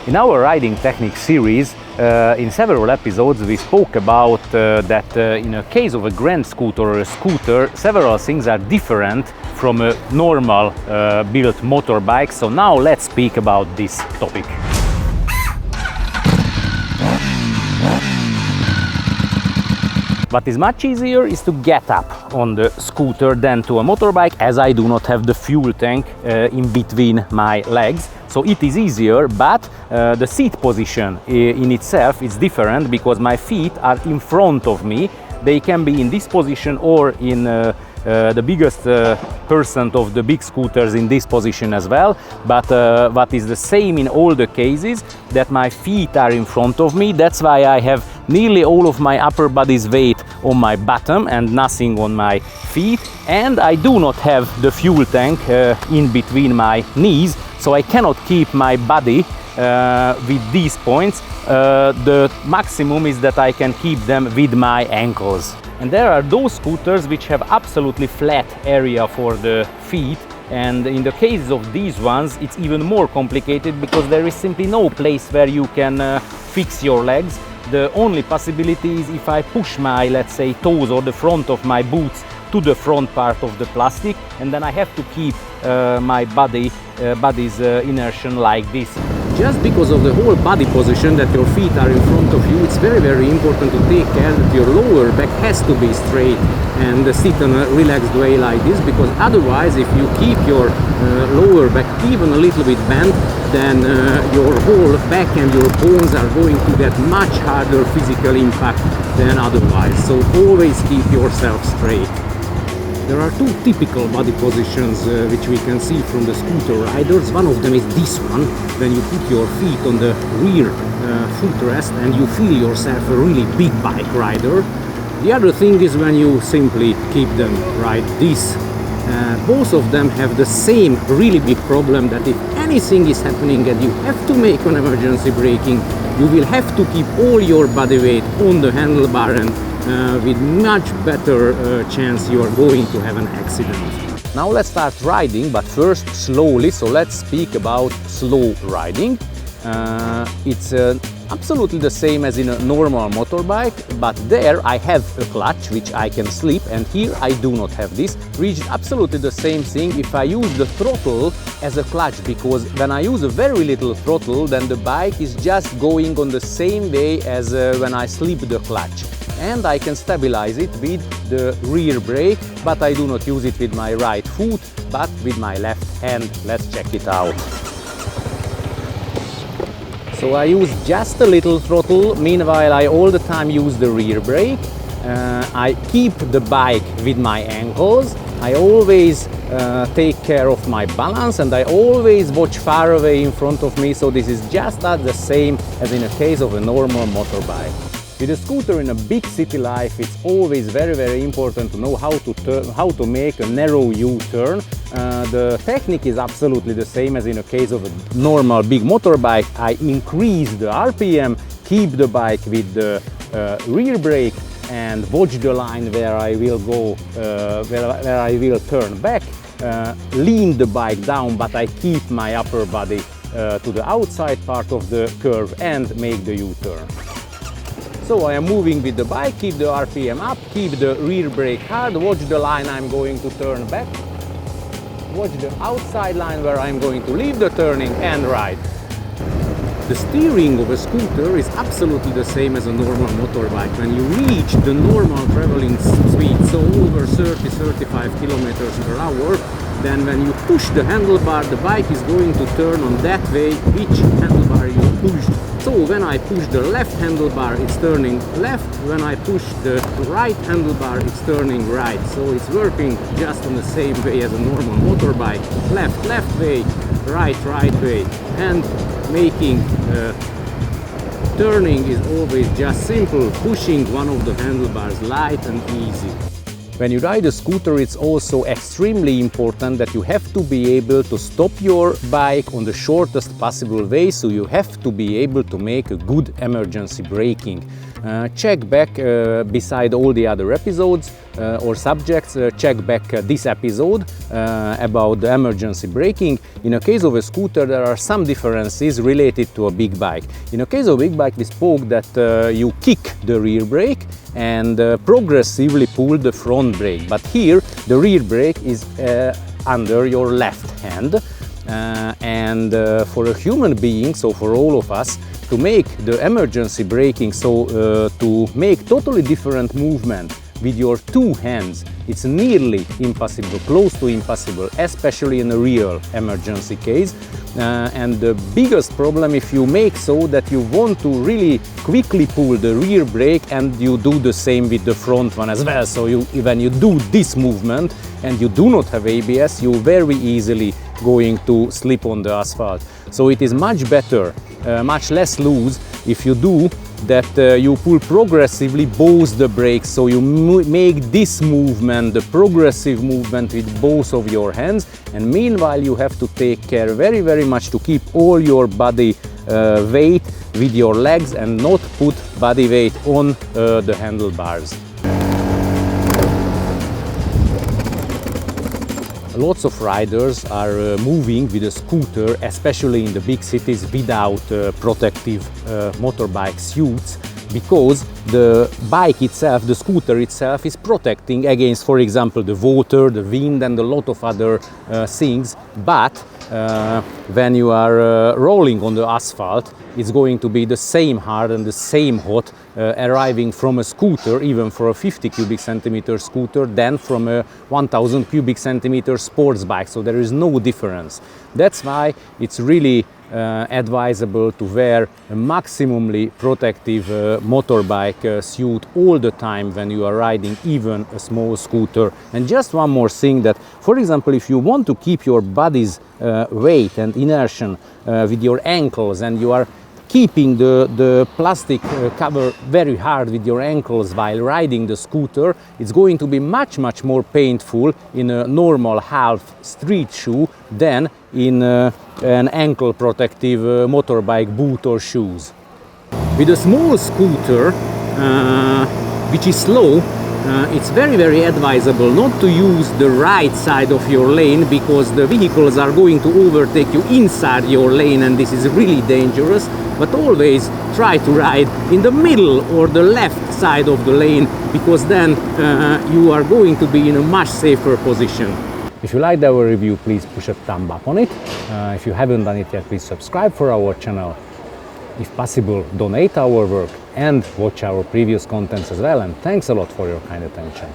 In our riding technique series, in several episodes we spoke about that in a case of a grand scooter or a scooter, several things are different from a normal built motorbike. So now let's speak about this topic. What is much easier is to get up on the scooter than to a motorbike, as I do not have the fuel tank in between my legs. So it is easier, but the seat position in itself is different because my feet are in front of me. They can be in this position or in the biggest percent of the big scooters in this position as well. But what is the same in all the cases, that my feet are in front of me. That's why I have nearly all of my upper body's weight on my bottom and nothing on my feet. And I do not have the fuel tank in between my knees, so I cannot keep my body with these points. The maximum is that I can keep them with my ankles. And there are those scooters which have absolutely flat area for the feet, and in the case of these ones it's even more complicated because there is simply no place where you can fix your legs. The only possibility is if I push my, let's say, toes or the front of my boots to the front part of the plastic, and then I have to keep my body's inertia like this. Just because of the whole body position, that your feet are in front of you, it's very important to take care that your lower back has to be straight and sit on a relaxed way like this, because otherwise if you keep your lower back even a little bit bent, then your whole back and your bones are going to get much harder physical impact than otherwise. So always keep yourself straight. There are two typical body positions which we can see from the scooter riders. One of them is this one, when you put your feet on the rear footrest and you feel yourself a really big bike rider. The other thing is when you simply keep them like this. Both of them have the same really big problem, that if anything is happening and you have to make an emergency braking, you will have to keep all your body weight on the handlebar, and with much better chance you are going to have an accident. Now let's start riding, but first slowly. So let's speak about slow riding. It's absolutely the same as in a normal motorbike, but there I have a clutch which I can slip, and here I do not have this. Reached absolutely the same thing if I use the throttle as a clutch, because when I use a very little throttle, then the bike is just going on the same way as when I slip the clutch. And I can stabilize it with the rear brake, but I do not use it with my right foot, but with my left hand. Let's check it out. So I use just a little throttle, meanwhile I all the time use the rear brake. I keep the bike with my ankles. I always take care of my balance, and I always watch far away in front of me, so this is just not the same as in a case of a normal motorbike. With a scooter in a big city life, it's always very important to know how to make a narrow U-turn. The technique is absolutely the same as in a case of a normal big motorbike. I increase the RPM, keep the bike with the rear brake, and watch the line where I will go, where I will turn back, lean the bike down, but I keep my upper body to the outside part of the curve and make the U-turn. So I am moving with the bike, keep the RPM up, keep the rear brake hard, watch the line I'm going to turn back, watch the outside line where I'm going to leave the turning, and ride. The steering of a scooter is absolutely the same as a normal motorbike. When you reach the normal traveling speed, so over 30-35 kilometers per hour, then when you push the handlebar, the bike is going to turn on that way which handlebar you pushed. So when I push the left handlebar, it's turning left. When I push the right handlebar, it's turning right. So it's working just on the same way as a normal motorbike. Left way, right way. And making turning is always just simple, pushing one of the handlebars, light and easy. When you ride a scooter, it's also extremely important that you have to be able to stop your bike on the shortest possible way, so you have to be able to make a good emergency braking. Check back beside all the other episodes or subjects, check back this episode about the emergency braking. In a case of a scooter, there are some differences related to a big bike. In a case of a big bike, we spoke that you kick the rear brake and progressively pull the front brake. But here, the rear brake is under your left hand. And for a human being, so for all of us, to make the emergency braking, so to make totally different movement with your two hands, it's nearly impossible, close to impossible, especially in a real emergency case. And the biggest problem, if you make so that you want to really quickly pull the rear brake and you do the same with the front one as well. So when you do this movement and you do not have ABS, you very easily going to slip on the asphalt. So it is much better, much less loose if you do that you pull progressively both the brakes, so you make this movement, the progressive movement with both of your hands, and meanwhile you have to take care very much to keep all your body weight with your legs and not put body weight on the handlebars. Lots of riders are moving with a scooter, especially in the big cities, without protective motorbike suits, because the bike itself, the scooter itself, is protecting against, for example, the water, the wind and a lot of other things. But when you are rolling on the asphalt, it's going to be the same hard and the same hot arriving from a scooter, even for a 50 cubic centimeter scooter, than from a 1000 cubic centimeter sports bike. So there is no difference. That's why it's really advisable to wear a maximally protective motorbike suit all the time when you are riding even a small scooter. And just one more thing, that for example, if you want to keep your body's weight and inertia with your ankles, and you are keeping the plastic cover very hard with your ankles while riding the scooter, it's going to be much more painful in a normal half street shoe than in an ankle protective motorbike boot or shoes. With a small scooter, which is slow, it's very advisable not to use the right side of your lane, because the vehicles are going to overtake you inside your lane, and this is really dangerous. But always try to ride in the middle or the left side of the lane, because then you are going to be in a much safer position. If you liked our review, please push a thumb up on it. If you haven't done it yet, please subscribe for our channel. If possible, donate our work and watch our previous contents as well. And thanks a lot for your kind attention.